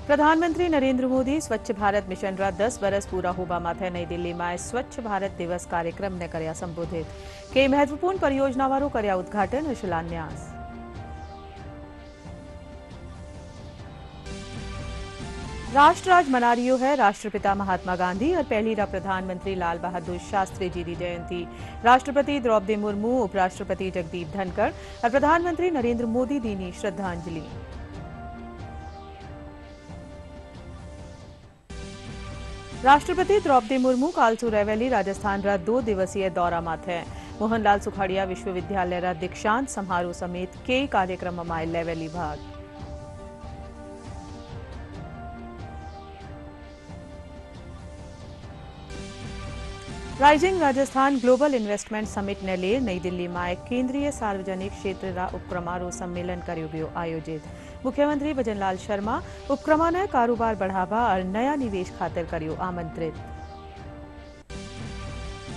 प्रधानमंत्री नरेंद्र मोदी स्वच्छ भारत मिशन रा 10 वर्ष पूरा होबा माथे नई दिल्ली में स्वच्छ भारत दिवस कार्यक्रम ने कर्या संबोधित। कई महत्वपूर्ण परियोजनावारो कर्या उद्घाटन और शिलान्यास। राष्ट्र आज मना रियो है राष्ट्रपिता महात्मा गांधी और पहली रा प्रधानमंत्री लाल बहादुर शास्त्री जी की जयंती। राष्ट्रपति द्रौपदी मुर्मू, उपराष्ट्रपति जगदीप धनखड़ और प्रधानमंत्री नरेंद्र मोदी दीनी श्रद्धांजलि। राष्ट्रपति द्रौपदी मुर्मू काल सुरैवली राजस्थान रा 2 दिवसीय दौरा माथे। मोहनलाल सुखाड़िया विश्वविद्यालय रा दीक्षांत समारोह समेत कई कार्यक्रम में लेवेली भाग। Rising Rajasthan global investment summit ने लेर नई दिल्ली में केंद्रीय सार्वजनिक क्षेत्र रा उपक्रमारो सम्मेलन कर्यो गयो आयोजित। मुख्यमंत्री भजनलाल शर्मा उपक्रमा ने कारोबार बढ़ावा और नया निवेश खातिर कर्यो आमंत्रित।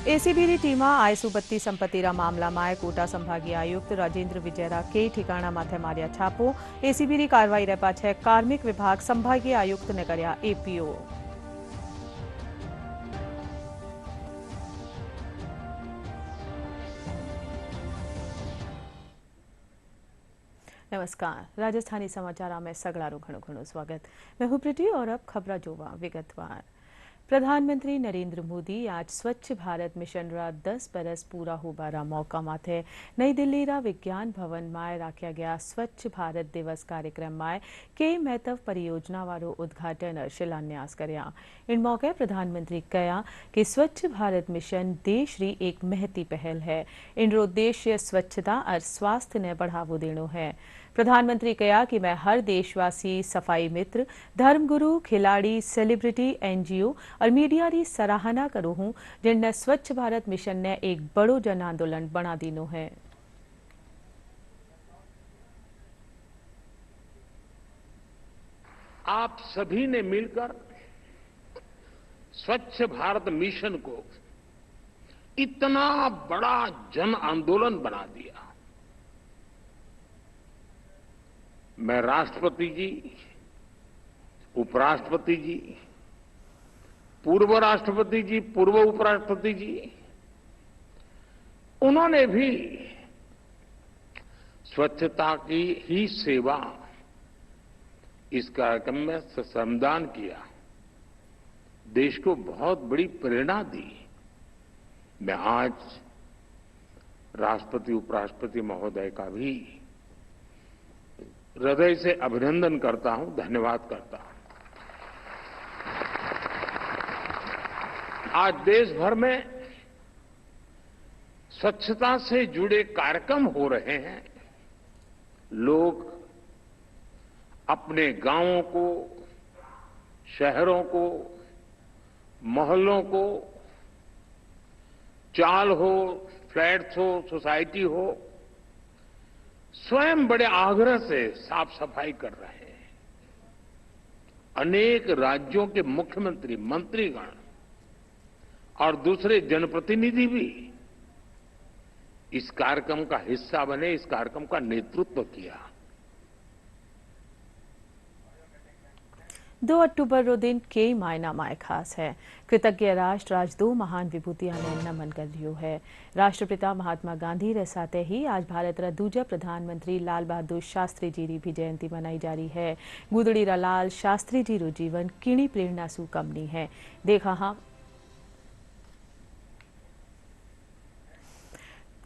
एसीबी री टीमा आयसुबत्ती संपत्ति रा मामला में कोटा संभागीय आयुक्त राजेंद्र विजयरा कई ठिकाना माथे मारिया छापो। एसीबी री कार्रवाई रे पाछे कार्मिक विभाग संभागीय आयुक्त ने कर्या एपीओ। नमस्कार, राजस्थानी समाचार में सगड़ारो घणो घणो स्वागत। मैं हूं प्रीति और अब खबरा जोवा विगतवार। प्रधानमंत्री नरेंद्र मोदी आज स्वच्छ भारत मिशन रा 10 बरस पूरा होबारा मौका माथे नई दिल्ली रा विज्ञान भवन में राख्या गया स्वच्छ भारत दिवस कार्यक्रम में कई महत्व परियोजना वारो उद्घाटन और शिलान्यास कर्या। इन मौके प्रधानमंत्री कहा कि स्वच्छ भारत मिशन देश री एक महती पहल है। इन रो उद्देश्य स्वच्छता और स्वास्थ्य ने बढ़ावो देनो है। प्रधानमंत्री कहा कि मैं हर देशवासी, सफाई मित्र, धर्मगुरु, खिलाड़ी, सेलिब्रिटी, एनजीओ और मीडिया री सराहना करूं हूं जिनने स्वच्छ भारत मिशन ने एक बड़ो जन आंदोलन बना दीनो है। आप सभी ने मिलकर स्वच्छ भारत मिशन को इतना बड़ा जन आंदोलन बना दिया। मैं राष्ट्रपति जी, उपराष्ट्रपति जी, पूर्व राष्ट्रपति जी, पूर्व उपराष्ट्रपति जी, उन्होंने भी स्वच्छता की ही सेवा इस कार्यक्रम में श्रमदान किया, देश को बहुत बड़ी प्रेरणा दी। मैं आज राष्ट्रपति उपराष्ट्रपति महोदय का भी हृदय से अभिनंदन करता हूं, धन्यवाद करता हूं। आज देश भर में स्वच्छता से जुड़े कार्यक्रम हो रहे हैं। लोग अपने गांवों को, शहरों को, मोहल्लों को, चाल हो, फ्लैट्स हो, सोसाइटी हो, स्वयं बड़े आग्रह से साफ सफाई कर रहे हैं। अनेक राज्यों के मुख्यमंत्री, मंत्रीगण और दूसरे जनप्रतिनिधि भी इस कार्यक्रम का हिस्सा बने, इस कार्यक्रम का नेतृत्व किया। 2 अक्टूबर रो दिन कई मायना माय खास है। कृतज्ञ राष्ट्र आज 2 महान विभूतियां ने नमन कर रियो है। राष्ट्रपिता महात्मा गांधी रे साथे ही आज भारत रा दूजा प्रधानमंत्री लाल बहादुर शास्त्री जी री भी जयंती मनाई जा रही है। गुदड़ी रा लाल शास्त्री जी रो जीवन किणी प्रेरणा सु कम नहीं है। देखा हाँ,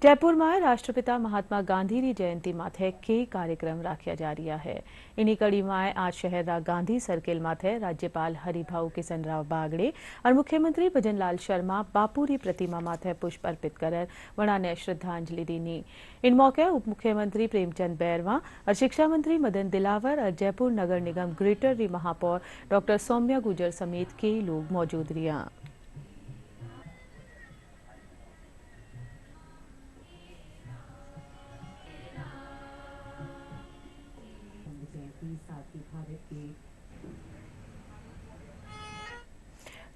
जयपुर में राष्ट्रपिता महात्मा गांधी री जयंती माथे कई कार्यक्रम राख्या जा रहा है। इन्हीं कड़ी में आज शहर रा गांधी सर्किल माथे राज्यपाल हरिभाऊ किशनराव बागड़े और मुख्यमंत्री भजनलाल शर्मा बापू री प्रतिमा माथे पुष्प अर्पित कर वणा ने श्रद्धांजलि दीनी। इन मौके उप मुख्यमंत्री प्रेमचंद बैरवा और शिक्षा मंत्री मदन दिलावर और जयपुर नगर निगम ग्रेटर री महापौर डॉक्टर सौम्या गुर्जर समेत कई लोग मौजूद रिया।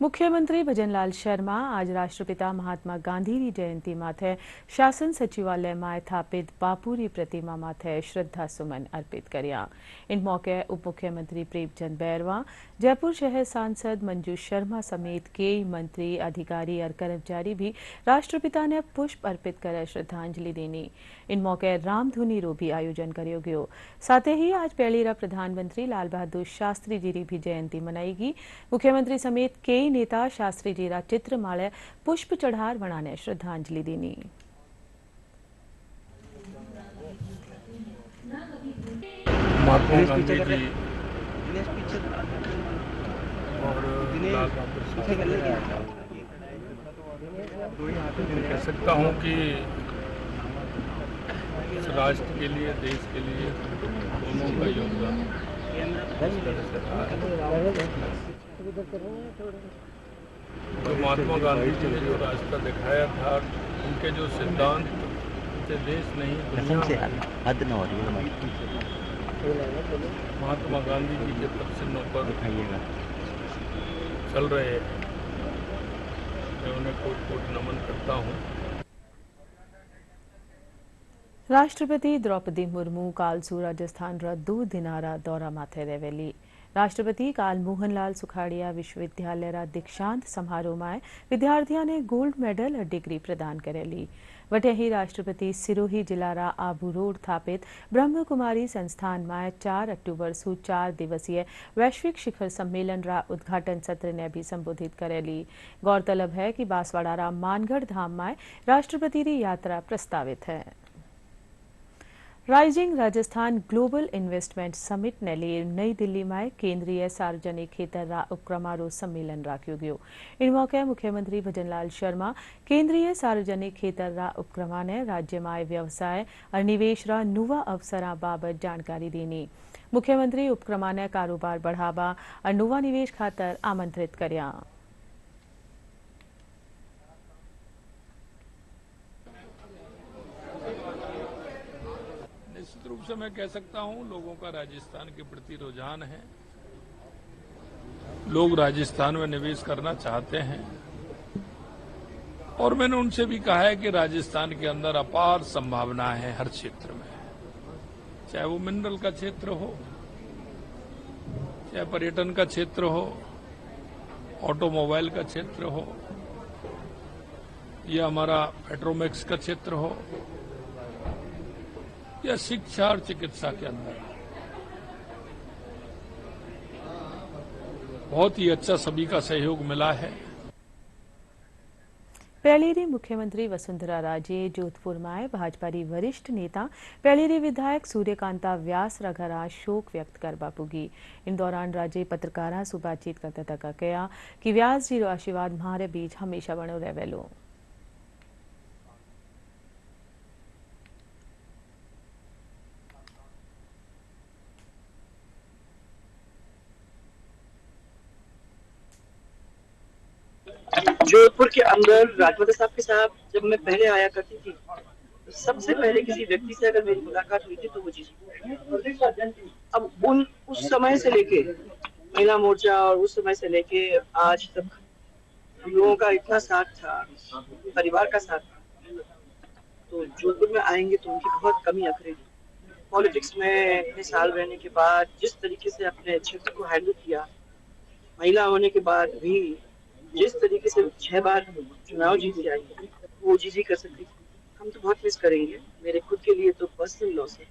मुख्यमंत्री भजनलाल शर्मा आज राष्ट्रपिता महात्मा गांधी की जयंती माथे शासन सचिवालय में स्थापित बापूरी प्रतिमा माथे श्रद्धा सुमन अर्पित कर्या। इन मौके उप मुख्यमंत्री प्रेमचंद बैरवा, जयपुर शहर सांसद मंजू शर्मा समेत कई मंत्री, अधिकारी और कर्मचारी भी राष्ट्रपिता ने पुष्प अर्पित कर श्रद्धांजलि देनी। इन मौके रामधुनी रो भी आयोजन कर्यो गयो। साथ ही आज पहलीरा प्रधानमंत्री लाल बहादुर शास्त्री जी की भी जयंती मनाएगी। मुख्यमंत्री समेत कई नेता शास्त्री जी रा चित्र माले पुष्प चढ़ार वणाने श्रद्धांजलि देनी। महात्मा गांधी जी और लाल बहादुर शास्त्री कह सकता हूँ कि इस राष्ट्र के लिए, देश के लिए दोनों का योगदान इस तरह से रहा है। तो महात्मा गांधी जी ने जो रास्ता दिखाया था, उनके जो सिद्धांत से देश नहीं दुनिया महात्मा गांधी जी के पदचिन्हों पर चल रहे हैं, मैं उन्हें कोट नमन करता हूँ। राष्ट्रपति द्रौपदी मुर्मू काल सू राजस्थान रा 2 दिनारा दौरा माथे रेवेली। राष्ट्रपति काल मोहनलाल सुखाड़िया विश्वविद्यालय रा दीक्षांत समारोह में विद्यार्थियों ने गोल्ड मेडल और डिग्री प्रदान करेली। वटे ही राष्ट्रपति सिरोही जिला रा आबू रोड स्थापित ब्रह्म कुमारी संस्थान में 4 अक्टूबर सु 4 दिवसीय वैश्विक शिखर सम्मेलन रा उद्घाटन सत्र ने भी संबोधित करेली। गौरतलब है कि बांसवाड़ा रा मानगढ़ धाम में राष्ट्रपति की यात्रा प्रस्तावित है। Rising Rajasthan global investment summit ने लिए नई दिल्ली में केंद्रीय सार्वजनिक खेतर रा उपक्रमारो सम्मेलन राख्यो गयो। इन मौके मुख्यमंत्री भजनलाल शर्मा केंद्रीय सार्वजनिक खेतर रा उपक्रमा ने राज्य में व्यवसाय और निवेश रा नुवा अवसर बाबत जानकारी देनी। मुख्यमंत्री उपक्रमा ने कारोबार बढ़ावा और नुवा निवेश खातर आमंत्रित कर्या। निश्चित रूप से मैं कह सकता हूं, लोगों का राजस्थान के प्रति रुझान है। लोग राजस्थान में निवेश करना चाहते हैं और मैंने उनसे भी कहा है कि राजस्थान के अंदर अपार संभावना है हर क्षेत्र में, चाहे वो मिनरल का क्षेत्र हो, चाहे पर्यटन का क्षेत्र हो, ऑटोमोबाइल का क्षेत्र हो, या हमारा पेट्रोमैक्स का क्षेत्र हो, या शिक्षा और चिकित्सा के अंदर। बहुत ही अच्छा सभी का सहयोग मिला है। पहलेरी मुख्यमंत्री वसुंधरा राजे जोधपुर में भाजपा की वरिष्ठ नेता पहलेरी विधायक सूर्यकांता व्यास रा घर शोक व्यक्त करवा पुगी। इन दौरान राजे पत्रकारों से बातचीत करते तक कहा कि व्यास जी रो आशीर्वाद हमारे बीच हमेशा बनो रहेलो। जोधपुर के अंदर राजवंत साहब के साथ जब मैं पहले आया करती थी, तो सबसे पहले किसी व्यक्ति से अगर मेरी मुलाकात हुई थी तो वो जी। अब उस समय से लेके महिला मोर्चा और उस समय से लेके आज तक हम लोगों का इतना साथ था, परिवार का साथ था, तो जोधपुर में आएंगे तो उनकी बहुत कमी अखरेगी। पॉलिटिक्स में इतने साल रहने के बाद जिस तरीके से अपने क्षेत्र को हैंडल किया, महिला होने के बाद भी जिस तरीके से 6 बार चुनाव जीत आई, वो जी कर सकती, हम तो बहुत मिस करेंगे। मेरे खुद के लिए तो पर्सनल लॉस है।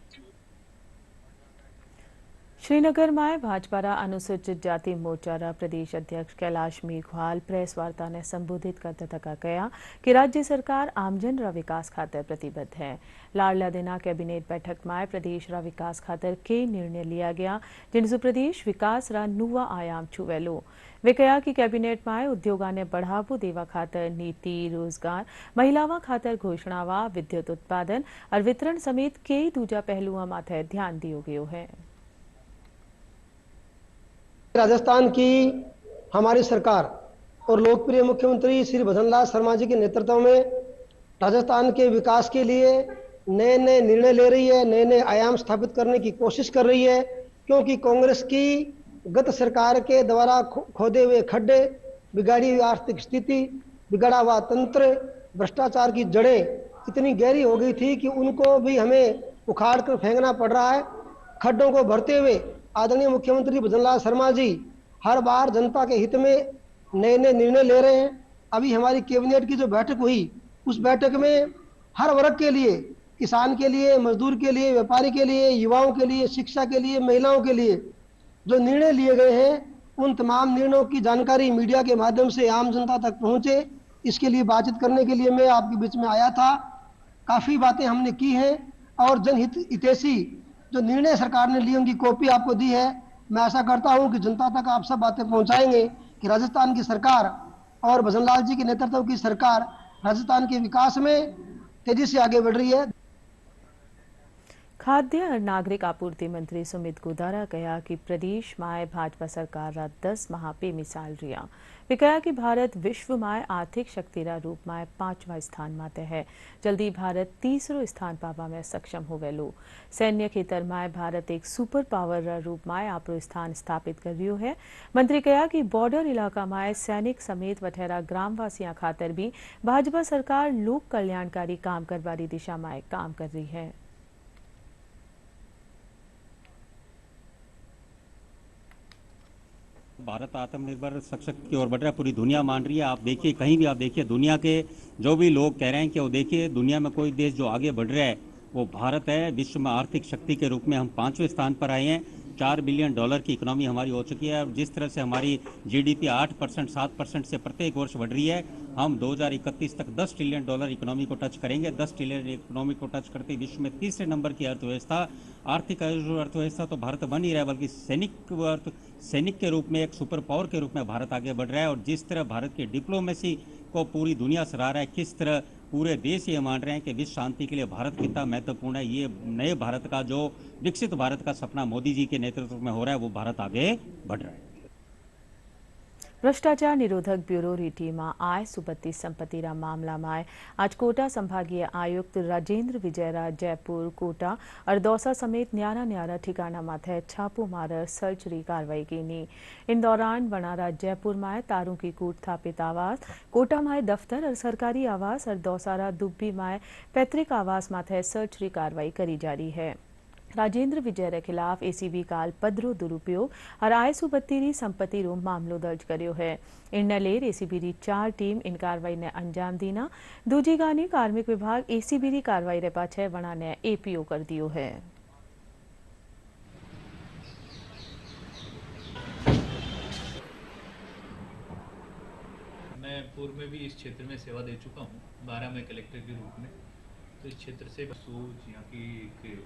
श्रीनगर में भाजपा अनुसूचित जाति मोर्चा प्रदेश अध्यक्ष कैलाश मेघवाल प्रेस वार्ता ने संबोधित करते तक कहा कि राज्य सरकार आमजन रा विकास खातर प्रतिबद्ध है। लाडला देना कैबिनेट बैठक में प्रदेश रा विकास खातर कई निर्णय लिया गया, जिनसे प्रदेश विकास रा नुवा आयाम छुवेलो। वे कहा कि कैबिनेट में उद्योगा ने बढ़ावो देवा खातर नीति, रोजगार, महिलावां खातर घोषणावा, विद्युत उत्पादन और वितरण समेत कई दूजा पहलुओं माथे ध्यान दियो गयो है। राजस्थान की हमारी सरकार और लोकप्रिय मुख्यमंत्री श्री भजनलाल शर्मा जी के नेतृत्व में राजस्थान के विकास के लिए नए नए निर्णय ले रही है, नए नए आयाम स्थापित करने की कोशिश कर रही है, क्योंकि कांग्रेस की गत सरकार के द्वारा खोदे हुए खड्डे बिगाड़ी हुई आर्थिक स्थिति, बिगड़ा हुआ तंत्र, भ्रष्टाचार की जड़ें इतनी गहरी हो गई थी कि उनको भी हमें उखाड़ कर फेंकना पड़ रहा है। खड्डों को भरते हुए आदरणीय मुख्यमंत्री भजनलाल शर्मा जी हर बार जनता के हित में नए नए निर्णय ले रहे हैं। अभी हमारी कैबिनेट की जो बैठक हुई, उस बैठक में हर वर्ग के लिए, किसान के लिए, मजदूर के लिए, व्यापारी के लिए, युवाओं के लिए, शिक्षा के लिए, महिलाओं के लिए जो निर्णय लिए गए हैं, उन तमाम निर्णयों की जानकारी मीडिया के माध्यम से आम जनता तक पहुंचे, इसके लिए बातचीत करने के लिए मैं आपके बीच में आया था। काफ़ी बातें हमने की हैं और जनहित हितैषी जो निर्णय सरकार ने लिए उनकी कॉपी आपको दी है। मैं आशा करता हूं कि जनता तक आप सब बातें पहुंचाएंगे कि राजस्थान की सरकार और भजनलाल जी के नेतृत्व की सरकार राजस्थान के विकास में तेजी से आगे बढ़ रही है। खाद्य और नागरिक आपूर्ति मंत्री सुमित गोदारा कहा कि प्रदेश में भाजपा सरकार 10 माह पे मिसाल रिया। वे कहा कि भारत विश्व में आर्थिक शक्ति रूप में 5वां स्थान माते है। जल्दी भारत 3रो स्थान पावा में सक्षम होवेलो। सैन्य क्षेत्र में भारत एक सुपर पावर रूप में आपरो स्थान स्थापित कर रियो है। मंत्री कहा कि बॉर्डर इलाका में सैनिक समेत वठेरा ग्रामवासियों खातर भी भाजपा सरकार लोक कल्याणकारी काम करवारी दिशा में काम कर रही है। भारत आत्मनिर्भर सशक्त की ओर बढ़ रहा है, पूरी दुनिया मान रही है। आप देखिए, कहीं भी आप देखिए, दुनिया के जो भी लोग कह रहे हैं कि वो देखिए दुनिया में कोई देश जो आगे बढ़ रहा है वो भारत है। विश्व में आर्थिक शक्ति के रूप में हम 5वें स्थान पर आए हैं। $4 बिलियन की इकोनॉमी हमारी हो चुकी है। जिस तरह से हमारी जीडीपी 8% 7% से प्रत्येक वर्ष बढ़ रही है, हम 2031 तक $10 ट्रिलियन इकोनॉमी को टच करेंगे। 10 ट्रिलियन इकोनॉमी को टच करते विश्व में 3रे नंबर की अर्थव्यवस्था, आर्थिक अर्थव्यवस्था तो भारत बन ही रहा है, बल्कि सैनिक के रूप में एक सुपर पावर के रूप में भारत आगे बढ़ रहा है। और जिस तरह भारत की डिप्लोमेसी को पूरी दुनिया सराह रहा है, किस तरह पूरे देश ये मान रहे हैं कि विश्व शांति के लिए भारत कितना महत्वपूर्ण है। ये नए भारत का, जो विकसित भारत का सपना मोदी जी के नेतृत्व में हो रहा है, वो भारत आगे बढ़ रहा है। भ्रष्टाचार निरोधक ब्यूरो रीटी में आय सुपत्ति संपत्ति मामला में आज कोटा संभागीय आयुक्त राजेंद्र विजयरा जयपुर, कोटा और दौसा समेत न्यारा ठिकाना माथे छापो मार सर्च कार्रवाई की। इन दौरान वनारा जयपुर में तारों की कूट स्थापित आवास, कोटा में दफ्तर और सरकारी आवास और दौसारा दुब्बी में पैतृक आवास माथे सर्च कार्रवाई करी जा रही है। राजेंद्र विजय के खिलाफ एसीबी काल पदरो दुरुपयोग और आय सुपत्ति संपत्ति रो मामलो दर्ज कर्यो है। इनने लेर एसीबी री 4 टीम इन कार्रवाई ने अंजाम दीना। दूजी गानी कार्मिक विभाग एसीबी री कार्रवाई रे पाछे वणा ने एपीओ कर दियो है। मैं पूर्व में भी इस क्षेत्र में सेवा दे चुका हूँ, 12 में कलेक्टर के रूप में। तो इस क्षेत्र से सोच यहाँ की एक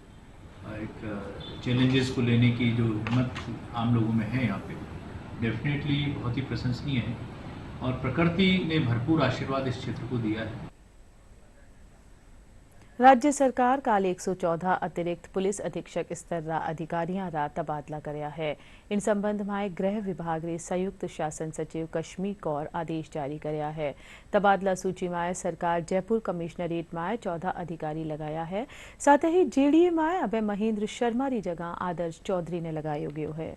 चैलेंजेस को लेने की जो हिम्मत आम लोगों में है यहाँ पे, डेफिनेटली बहुत ही प्रशंसनीय है और प्रकृति ने भरपूर आशीर्वाद इस क्षेत्र को दिया है। राज्य सरकार काल 114 अतिरिक्त पुलिस अधीक्षक स्तर अधिकारियों रा तबादला करया है। इन संबंध में गृह विभाग रे संयुक्त शासन सचिव कश्मीर कौर आदेश जारी करया है। तबादला सूची में सरकार जयपुर कमिश्नरेट में 14 अधिकारी लगाया है। साथ ही जेडीए में अभय महेंद्र शर्मा री जगह आदर्श चौधरी ने लगायो गयो है।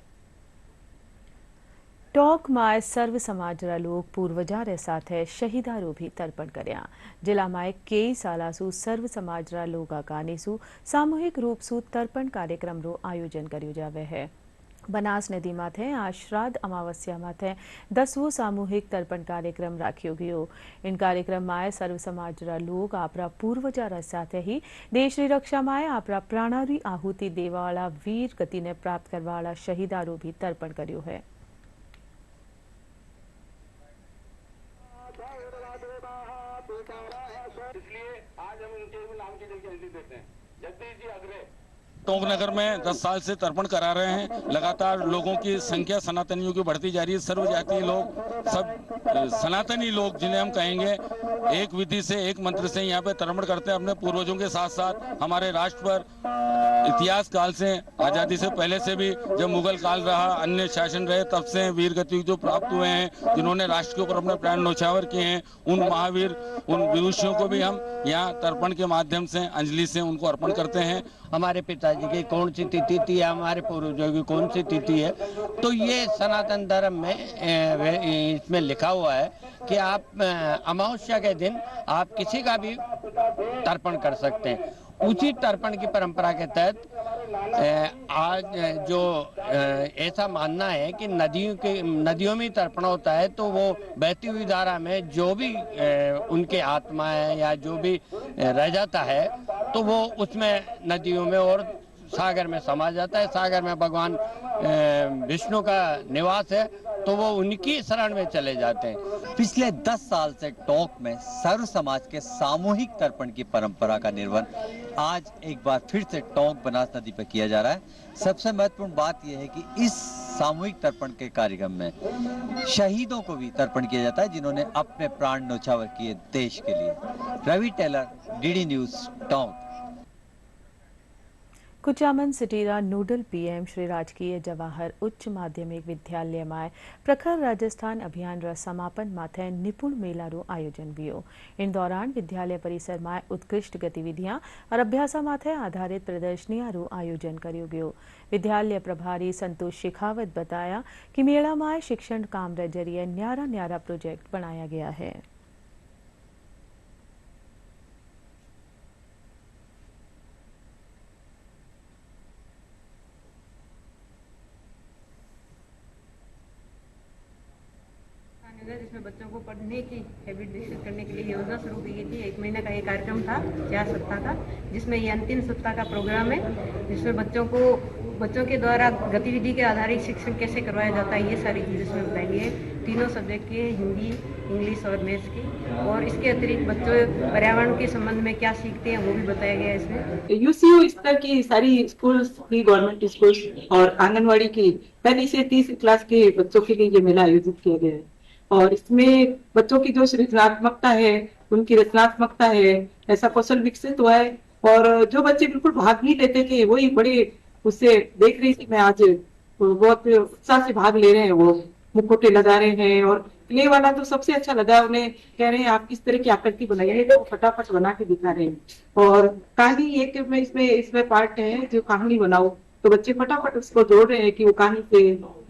टोंक में सर्व समाज लोग पूर्वजा रे साथे शहीदा रो भी तर्पण कर्या। जिला में कई साला सु सर्व समाज लोग कानीसु सामूहिक रूप सु तर्पण कार्यक्रम रो आयोजन कर्यो जावे है। बनास नदी माथे आज श्राद्ध अमावस्या माथे 10वो सामूहिक तर्पण कार्यक्रम राख्यो गयो। इन कार्यक्रम में सर्व समाज लोग आपरा पूर्वजा साथे ही देश री रक्षा में आपरा प्राणारी आहुति देवावाला वीर गति ने प्राप्त करवाला शहीदा रो भी तर्पण कर्यो है। इसलिए आज हम उनके नाम की जल्दी देते हैं। जगदीश जी अग्रे टोंक नगर में 10 साल से तर्पण करा रहे हैं। लगातार लोगों की संख्या सनातनियों की बढ़ती जा रही है। सर्व जातीय लोग, सब सनातनी लोग जिन्हें हम कहेंगे, एक विधि से, एक मंत्र से यहाँ पे तर्पण करते हैं अपने पूर्वजों के साथ साथ। हमारे राष्ट्र पर इतिहास काल से, आजादी से पहले से भी, जब मुगल काल रहा, अन्य शासन रहे, तब से वीर गति जो प्राप्त हुए हैं, जिन्होंने राष्ट्र के ऊपर अपने प्राण न्यौछावर किए हैं, उन महावीर, उन विभूषियों को भी हम यहाँ तर्पण के माध्यम से, अंजलि से उनको अर्पण करते हैं। हमारे पिताजी महाराज जी की कौन सी तिथि थी, हमारे पूर्वजों की कौन सी तिथि है। तो ये सनातन धर्म में इसमें लिखा हुआ है कि आप अमावस्या के दिन आप किसी का भी तर्पण कर सकते हैं। उसी तर्पण की परंपरा के तहत आज जो ऐसा मानना है कि नदियों में तर्पण होता है, तो वो बहती हुई धारा में जो भी उनके आत्मा है या जो भी रह जाता है, तो वो उसमें नदियों में और सागर में समा जाता है। सागर में भगवान विष्णु का निवास है, तो वो उनकी शरण में चले जाते हैं। पिछले 10 साल से टोंक में सर्व समाज के सामूहिक तर्पण की परंपरा का निर्वहन आज एक बार फिर से टोंक बनास नदी पर किया जा रहा है। सबसे महत्वपूर्ण बात यह है कि इस सामूहिक तर्पण के कार्यक्रम में शहीदों को भी तर्पण किया जाता है, जिन्होंने अपने प्राण न्यौछावर किए देश के लिए। Ravi Taylor, DD News, Tonk. Kuchaman सिटीरा नोडल पीएम श्री राजकीय जवाहर उच्च माध्यमिक विद्यालय में प्रखर राजस्थान अभियान रा समापन माथे निपुण मेलारू आयोजन हुयो। इन दौरान विद्यालय परिसर में उत्कृष्ट गतिविधियां और अभ्यास माथे आधारित प्रदर्शनियारू आयोजन कर्यो गयो। विद्यालय प्रभारी संतोष शेखावत बताया कि मेला में शिक्षण काम रे जरिए न्यारा न्यारा प्रोजेक्ट बनाया गया है। जिसमें बच्चों को पढ़ने की हैबिट विकसित करने के लिए योजना शुरू की गई थी। 1 महीने का ये कार्यक्रम था, 4 सप्ताह का, जिसमें ये अंतिम सप्ताह का प्रोग्राम है, जिसमें बच्चों के द्वारा गतिविधि के आधारित शिक्षण कैसे करवाया जाता है, ये सारी चीज़ें इसमें बताई गई है। तीनों सब्जेक्ट की, हिंदी, इंग्लिश और मैथ्स की। और इसके अतिरिक्त बच्चों पर्यावरण के संबंध में क्या सीखते हैं वो भी बताया गया है इसमें। यूसीयू स्तर की सारी स्कूल्स की, गवर्नमेंट स्कूल्स और आंगनवाड़ी की पहली से 30 क्लास के बच्चों के लिए ये मेला आयोजित किया गया है। और इसमें बच्चों की जो सृजनात्मकता है, उनकी रचनात्मकता है, ऐसा कौशल विकसित हुआ है। और जो बच्चे बिल्कुल भाग नहीं लेते थे, वही बड़े उससे देख रही थी मैं आज, बहुत उत्साह से भाग ले रहे हैं। वो मुखौटे लगा रहे हैं और क्ले वाला तो सबसे अच्छा लगा। उन्हें कह रहे हैं आप किस तरह की आकृति बनाइए, तो फटाफट बना के दिखा रहे हैं। और कहानी एक में इसमें पार्ट है जो कहानी बनाओ, तो बच्चे फटाफट उसको जोड़ रहे हैं कि वो कहानी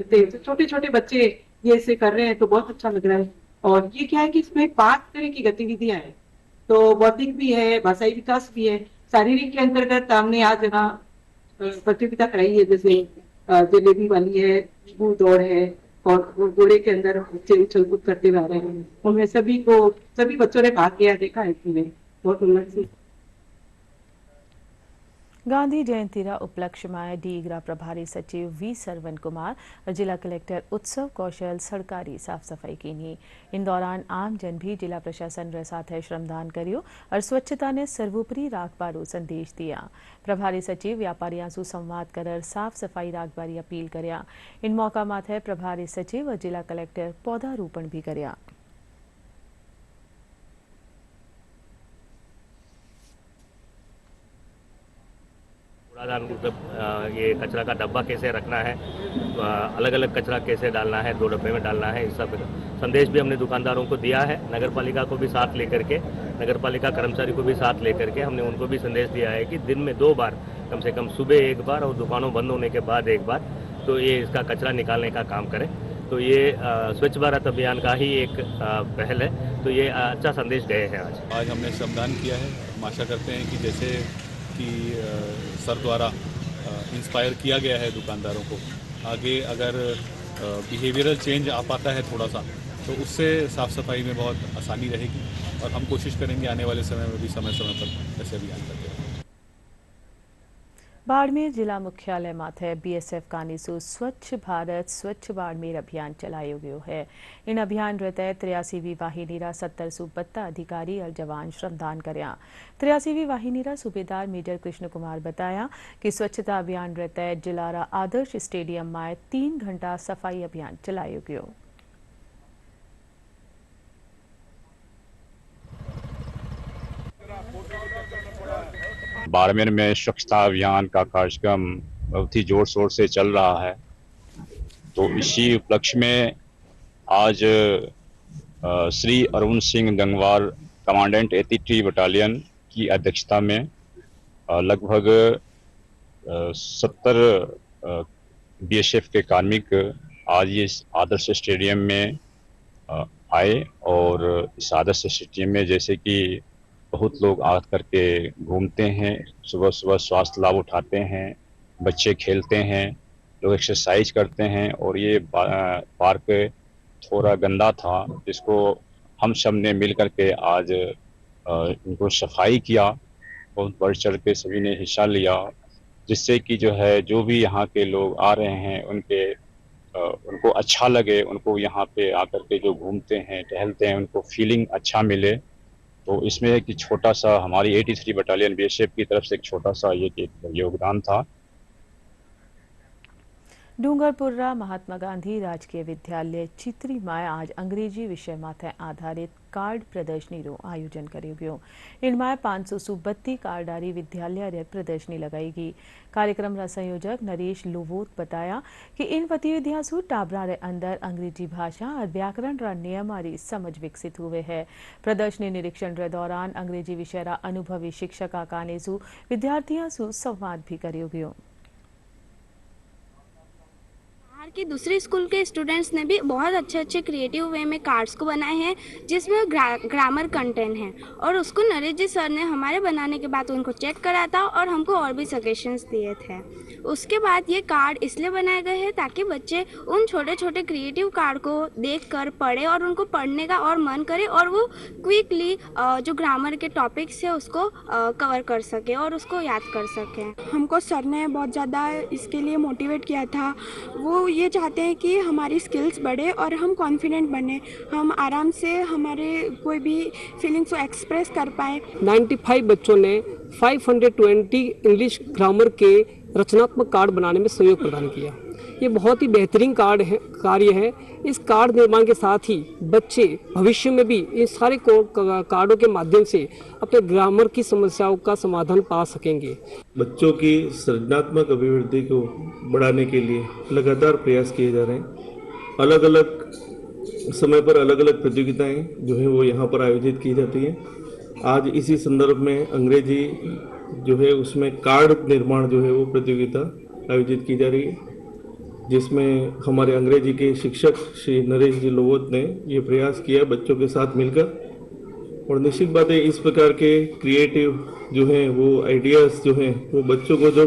से छोटे छोटे बच्चे ये ऐसे कर रहे हैं, तो बहुत अच्छा लग रहा है। और ये क्या है कि इसमें 5 तरह की गतिविधियां हैं, तो बौद्धिक भी है, भाषाई विकास भी है। शारीरिक के अंतर्गत हमने आज यहाँ प्रतियोगिता कराई है, जैसे जलेबी वाली है, दौड़ है, और घोड़े के अंदर बच्चे उछल कूद करते हुए आ रहे हैं। उनमें सभी बच्चों ने भाग लिया, देखा है इसमें बहुत उल्लास से। गांधी जयंती रा उपलक्ष्य में डीगरा प्रभारी सचिव वी सरवन कुमार और जिला कलेक्टर उत्सव कौशल सरकारी साफ सफाई की। इन दौरान आम जन भी जिला प्रशासन रे साथे श्रमदान कर्यो और स्वच्छता ने सर्वोपरि राखबारू संदेश दिया। प्रभारी सचिव व्यापारियों से संवाद कर साफ सफाई राखबारी अपील कर्या। इन मौका माथे प्रभारी सचिव और जिला कलेक्टर पौधारोपण भी कर्या। ये कचरा का डब्बा कैसे रखना है, अलग अलग कचरा कैसे डालना है, 2 डब्बे में डालना है, इस सब संदेश भी हमने दुकानदारों को दिया है। नगर पालिका को भी साथ लेकर के, नगर पालिका कर्मचारी को भी साथ लेकर के हमने उनको भी संदेश दिया है कि दिन में 2 बार, कम से कम सुबह 1 बार और दुकानों बंद होने के बाद 1 बार, तो ये इसका कचरा निकालने का काम करें। तो ये स्वच्छ भारत अभियान का ही एक पहल है, तो ये अच्छा संदेश गए हैं। आज हमने श्रमदान किया है। हम आशा करते हैं कि जैसे कि सर द्वारा इंस्पायर किया गया है दुकानदारों को, आगे अगर बिहेवियरल चेंज आ पाता है थोड़ा सा, तो उससे साफ़ सफाई में बहुत आसानी रहेगी। और हम कोशिश करेंगे आने वाले समय में भी समय पर ऐसे अभियान करते रहें। बाड़मेर जिला मुख्यालय माथे बीएसएफ कानीसु स्वच्छ भारत स्वच्छ बाड़मेर अभियान चलायो गयो है। इन अभियान रे तहत 83वीं वाहिनी रा 70 अधिकारी और जवान श्रमदान कर्या। 83वीं वाहिनी रा सूबेदार मेजर कृष्ण कुमार बताया कि स्वच्छता अभियान रे तहत जिला रा आदर्श स्टेडियम में 3 घंटा सफाई अभियान चलायो गयो। बाड़मेर में स्वच्छता अभियान का कार्यक्रम बहुत ही जोर शोर से चल रहा है। तो इसी उपलक्ष्य में आज श्री अरुण सिंह गंगवार कमांडेंट 83 बटालियन की अध्यक्षता में लगभग 70 बीएसएफ के कार्मिक आज ये आदर्श स्टेडियम में आए और इस आदर्श स्टेडियम में जैसे कि बहुत लोग आ करके घूमते हैं, सुबह सुबह स्वास्थ्य लाभ उठाते हैं, बच्चे खेलते हैं, लोग एक्सरसाइज करते हैं। और ये पार्क थोड़ा गंदा था जिसको हम सब ने मिल करके आज इनको सफाई किया, बहुत बढ़ चढ़ के सभी ने हिस्सा लिया, जिससे कि जो है जो भी यहाँ के लोग आ रहे हैं उनको अच्छा लगे, उनको यहाँ पे आकर के जो घूमते हैं टहलते हैं उनको फीलिंग अच्छा मिले। तो इसमें है कि छोटा सा हमारी 83 बटालियन बीएसएफ की तरफ से एक छोटा सा ये योगदान था। डूंगरपुरा महात्मा गांधी राजकीय विद्यालय चित्री में आज अंग्रेजी विषय माथे आधारित कार्ड प्रदर्शनी रो आयोजन कर्यो गयो। इनमें 532 कार्डारी विद्यालय प्रदर्शनी लगाई गई। कार्यक्रम रा संयोजक नरेश लोवोत बताया कि इन गतिविधियां सु टाबरा रे अंदर अंग्रेजी भाषा और व्याकरण रा नियमारी समझ विकसित हुए है। प्रदर्शनी निरीक्षण रे दौरान अंग्रेजी विषय रा अनुभवी शिक्षक काने सु विद्यार्थियों सु संवाद भी कर्यो गयो। कि दूसरे स्कूल के स्टूडेंट्स ने भी बहुत अच्छे क्रिएटिव वे में कार्ड्स को बनाए हैं जिसमें ग्रामर कंटेंट है और उसको नरेश जी सर ने हमारे बनाने के बाद उनको चेक करा था और हमको और भी सजेशंस दिए थे। उसके बाद ये कार्ड इसलिए बनाए गए हैं ताकि बच्चे उन छोटे छोटे क्रिएटिव कार्ड को देखकर पढ़े और उनको पढ़ने का और मन करे और वो क्विकली जो ग्रामर के टॉपिक्स है उसको कवर कर सके और उसको याद कर सके। हमको सर ने बहुत ज़्यादा इसके लिए मोटिवेट किया था। वो ये चाहते हैं कि हमारी स्किल्स बढ़े और हम कॉन्फिडेंट बने, हम आराम से हमारे कोई भी फीलिंग्स को एक्सप्रेस कर पाए। 95 बच्चों ने 520 इंग्लिश ग्रामर के रचनात्मक कार्ड बनाने में सहयोग प्रदान किया। ये बहुत ही बेहतरीन कार्य है। इस कार्ड निर्माण के साथ ही बच्चे भविष्य में भी इन सारे कार्डों के माध्यम से अपने ग्रामर की समस्याओं का समाधान पा सकेंगे। बच्चों की सृजनात्मक अभिवृद्धि को बढ़ाने के लिए लगातार प्रयास किए जा रहे हैं। अलग अलग समय पर अलग अलग प्रतियोगिताएं जो है वो यहाँ पर आयोजित की जाती हैं। आज इसी संदर्भ में अंग्रेजी जो है उसमें कार्ड निर्माण जो है वो प्रतियोगिता आयोजित की जा रही है, जिसमें हमारे अंग्रेजी के शिक्षक श्री नरेश जी लोवोत ने ये प्रयास किया बच्चों के साथ मिलकर। और निश्चित बात है इस प्रकार के क्रिएटिव जो हैं वो आइडियाज़ जो हैं वो बच्चों को जो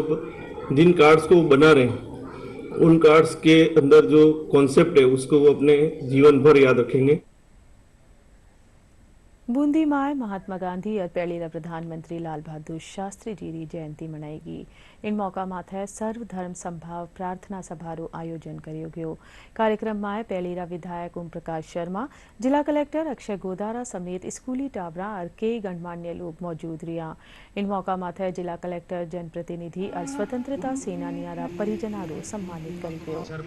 जिन कार्ड्स को वो बना रहे हैं उन कार्ड्स के अंदर जो कॉन्सेप्ट है उसको वो अपने जीवन भर याद रखेंगे। बूंदी में महात्मा गांधी और पहली प्रधानमंत्री लाल बहादुर शास्त्री जी की जयंती मनाएगी। इन मौका माथे सर्वधर्म संभाव प्रार्थना सभा रो आयोजन कर्यो गयो। कार्यक्रम में पहली विधायक ओम प्रकाश शर्मा, जिला कलेक्टर अक्षय गोदारा समेत स्कूली टाबरा और कई गणमान्य लोग मौजूद रहा। इन मौका माथे जिला कलेक्टर जनप्रतिनिधि और स्वतंत्रता सेनानियारा परिजना रो सम्मानित कर्यो गयो।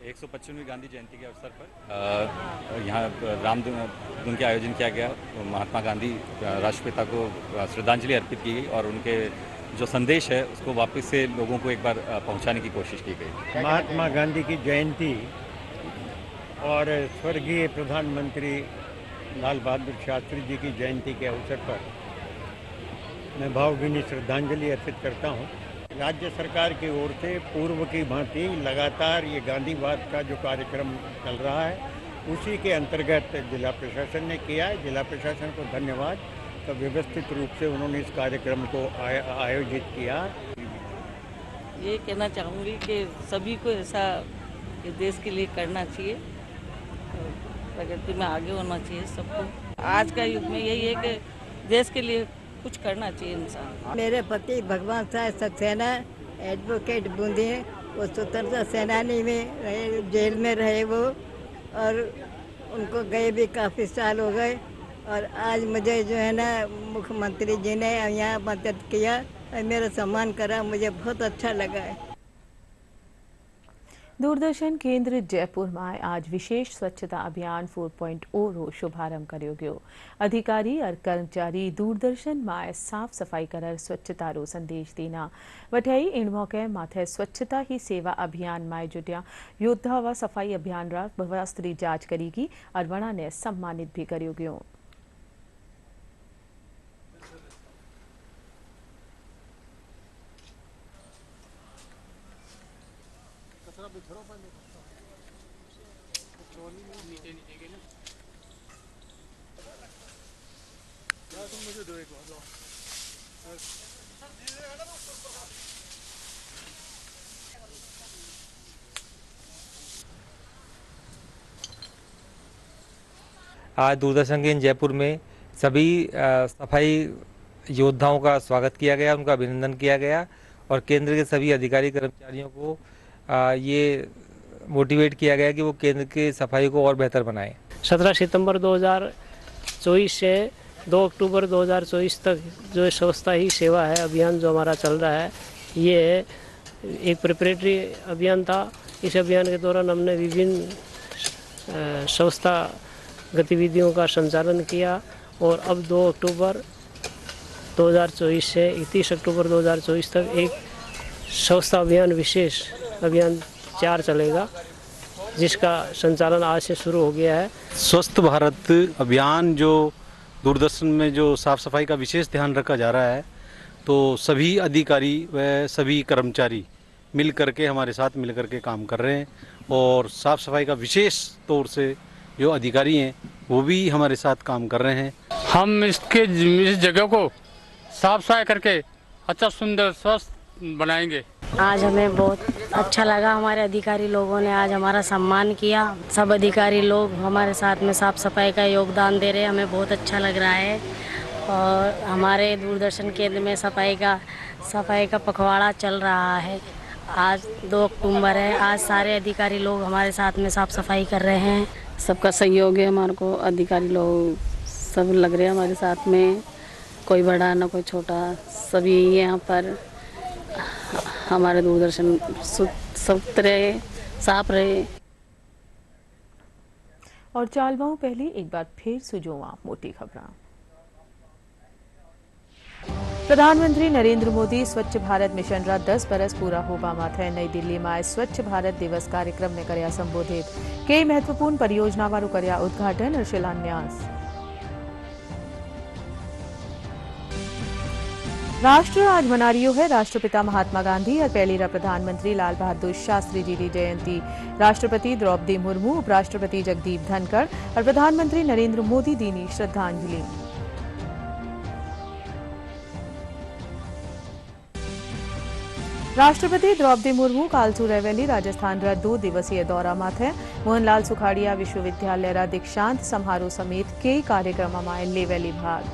125वीं गांधी जयंती के अवसर पर यहाँ रामधुन के आयोजन किया गया। महात्मा गांधी राष्ट्रपिता को श्रद्धांजलि अर्पित की गई और उनके जो संदेश है उसको वापस से लोगों को एक बार पहुंचाने की कोशिश की गई। महात्मा गांधी की जयंती और स्वर्गीय प्रधानमंत्री लाल बहादुर शास्त्री जी की जयंती के अवसर पर मैं भावभीनी श्रद्धांजलि अर्पित करता हूँ। राज्य सरकार की ओर से पूर्व की भांति लगातार ये गांधीवाद का जो कार्यक्रम चल रहा है उसी के अंतर्गत जिला प्रशासन ने किया है। जिला प्रशासन को धन्यवाद। तो व्यवस्थित रूप से उन्होंने इस कार्यक्रम को आयोजित किया। ये कहना चाहूँगी कि सभी को ऐसा देश के लिए करना चाहिए, प्रगति में आगे होना चाहिए सबको। आज का युग में यही है कि देश के लिए कुछ करना चाहिए इंसान। मेरे पति भगवान साहब सक्सेना एडवोकेट बूंदी, वो स्वतंत्रता सेनानी में रहे, जेल में रहे वो, और उनको गए भी काफ़ी साल हो गए। और आज मुझे जो है ना मुख्यमंत्री जी ने यहाँ मदद किया और मेरा सम्मान करा, मुझे बहुत अच्छा लगा है। दूरदर्शन केंद्र जयपुर में आज विशेष स्वच्छता अभियान 4.0 रो शुभारंभ कर्यो गयो। अधिकारी और कर्मचारी दूरदर्शन में साफ सफाई कर स्वच्छता रो संदेश देना वठाई। इन मौके माथे स्वच्छता ही सेवा अभियान में जुटिया योद्धा व सफाई अभियान रा व्यवस्थित जांच करेगी और वणा ने सम्मानित भी कर्यो गयो। आज दूरदर्शन के इन जयपुर में सभी सफाई योद्धाओं का स्वागत किया गया, उनका अभिनंदन किया गया और केंद्र के सभी अधिकारी कर्मचारियों को ये मोटिवेट किया गया कि वो केंद्र की सफाई को और बेहतर बनाएं। 17 सितंबर 2024 से 2 अक्टूबर 2024 तक जो स्वच्छता ही सेवा है अभियान जो हमारा चल रहा है, ये एक प्रिपरेटरी अभियान था। इस अभियान के दौरान हमने विभिन्न स्वच्छता गतिविधियों का संचालन किया और अब 2 अक्टूबर 2024 से 31 अक्टूबर 2024 तक एक स्वच्छता अभियान विशेष अभियान 4 चलेगा, जिसका संचालन आज से शुरू हो गया है। स्वस्थ भारत अभियान जो दूरदर्शन में जो साफ सफाई का विशेष ध्यान रखा जा रहा है, तो सभी अधिकारी व सभी कर्मचारी मिल करके हमारे साथ मिल करके काम कर रहे हैं और साफ सफाई का विशेष तौर से जो अधिकारी हैं वो भी हमारे साथ काम कर रहे हैं। हम इस जगह को साफ सफाई करके अच्छा सुंदर स्वस्थ बनाएंगे। आज हमें बहुत अच्छा लगा, हमारे अधिकारी लोगों ने आज हमारा सम्मान किया। सब अधिकारी लोग हमारे साथ में साफ सफाई का योगदान दे रहे हैं, हमें बहुत अच्छा लग रहा है। और हमारे दूरदर्शन केंद्र में सफाई का पखवाड़ा चल रहा है। आज 2 अक्टूबर है, आज सारे अधिकारी लोग हमारे साथ में साफ सफाई कर रहे हैं। सबका सहयोग है, हमारे को अधिकारी लोग सब लग रहे हैं हमारे साथ में, कोई बड़ा ना कोई छोटा, सभी यहाँ पर हमारे दूरदर्शन सब रहे, साफ रहे। और चालवाओं पहली एक बार फिर सुजोवा मोटी खबरां। प्रधानमंत्री नरेंद्र मोदी स्वच्छ भारत मिशन रा 10 बरस पूरा होबा माथे नई दिल्ली में स्वच्छ भारत दिवस कार्यक्रम ने कर्या संबोधित। कई महत्वपूर्ण परियोजना वारू कर्या उद्घाटन और शिलान्यास। राष्ट्र आज मना रियो है राष्ट्रपिता महात्मा गांधी और पहली प्रधानमंत्री लाल बहादुर शास्त्री जी की जयंती। राष्ट्रपति द्रौपदी मुर्मू, उपराष्ट्रपति जगदीप धनखड़ और प्रधानमंत्री नरेंद्र मोदी दीनी श्रद्धांजलि। राष्ट्रपति द्रौपदी मुर्मू कालसू रेवेली राजस्थान रा 2 दिवसीय दौरा माथे। मोहनलाल सुखाड़िया विश्वविद्यालय रा दीक्षांत समारोह समेत कई कार्यक्रम में लेवेली भाग।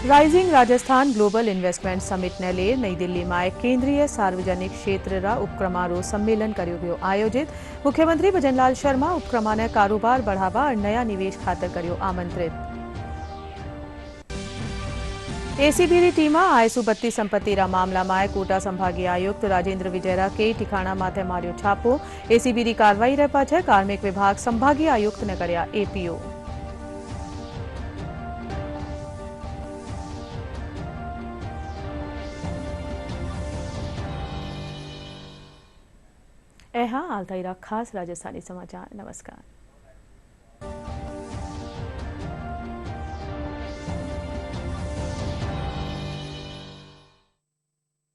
Rising Rajasthan global investment summit ने ले नई दिल्ली में केंद्रीय सार्वजनिक क्षेत्र रा उपक्रमारो सम्मेलन कर्यो गयो आयोजित। मुख्यमंत्री भजनलाल शर्मा उपक्रमा ने कारोबार बढ़ावा और नया निवेश खातर कर्यो आमंत्रित। एसीबी री टीम आयसू बत्ती संपत्ति रा मामला में कोटा संभागीय आयुक्त राजेंद्र विजयरा के ठिकाना माथे मार्यो छापो। एसीबी री कार्रवाई रे पाछे कार्मिक विभाग संभागीय आयुक्त ने कर्या एपीओ। हाल खास राजस्थानी समाचार। नमस्कार।